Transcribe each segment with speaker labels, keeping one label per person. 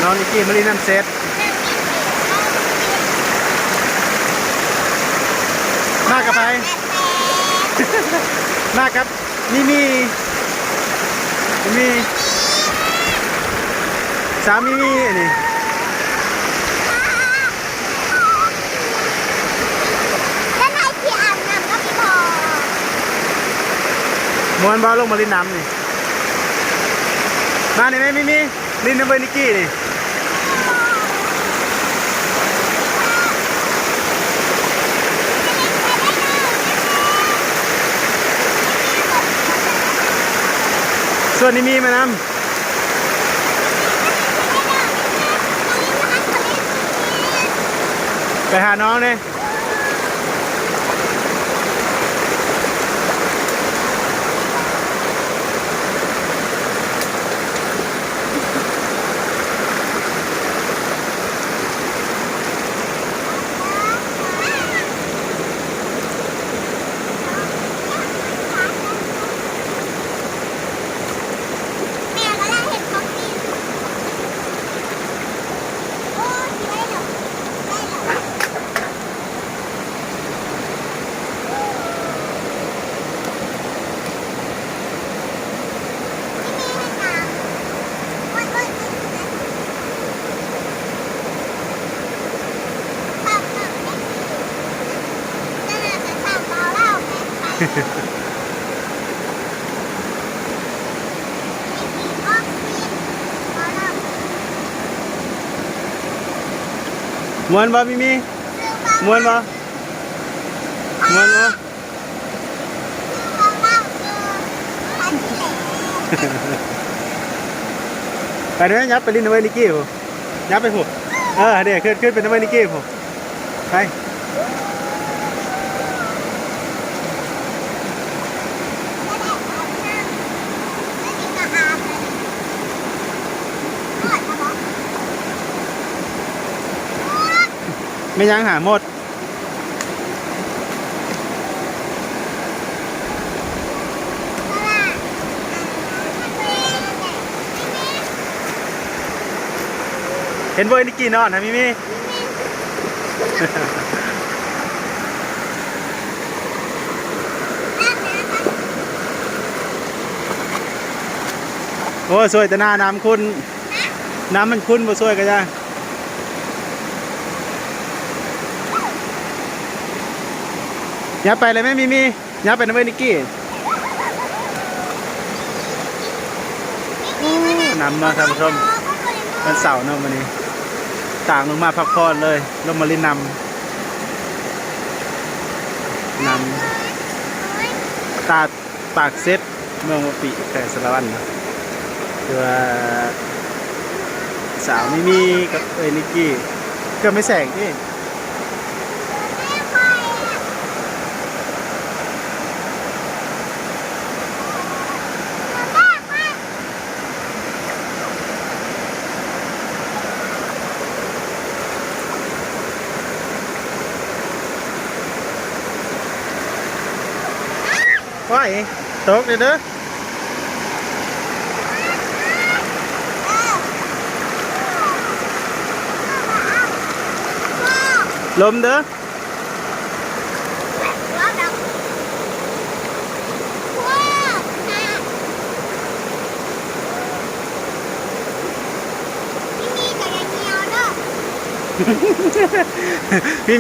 Speaker 1: องนิกกี้มาลินน้ำเซตมากับใครมากับมีสามมีนี่มวนบอลลงมาลินน้ำนี่มาเนี่ยไม่มีลินน้ำเบอร์นิกกี้นี่ส่วนนี้มีไหมน้ำไปหาน้องเนี่ยมวนบ่มีมวนบ่ไปเดี๋ยวยับไปลินน้ำเบอร์นิกกี้ผมยับไปผมเดี๋ยวขึ้นเป็นน้ำเบอร์นิกกี้ผมไปไม่ยังหาหมดเห็นเบอร์นิกกี้นอนนะมิโอ้สวยแต่หน้าน้ำคุณน้ำมันคุณบ่สวยก็ยังยับไปเลยไหมมียับไปนะเว้ยนิกกี้นำมาท่านผู้ชมวันเสาร์เนาะวันนี้ต่างลงมาพักผ่อนเลยลงมาลินนำตาปากเซ็ตเมืองวปีแข่งสารวัตรนะคือสาวมีกับนิกกี้ก็ไม่แสงที่ว้ายตกเลยเด้อลมเด้อ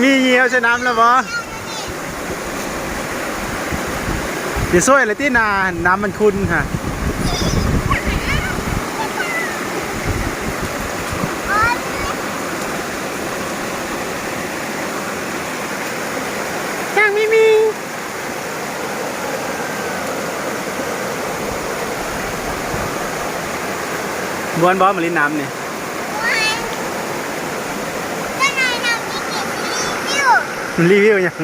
Speaker 1: มีเหี่ยวใช่น้ำแล้วบ่เดี๋ยวช่วยเลยที่น้ำมันคุณค่ะช่างมีบวนบอสมาลิ้นน้ำเนี่ยรีวิวยัง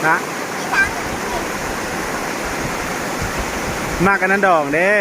Speaker 1: นะ มากกันนั้นดองเด้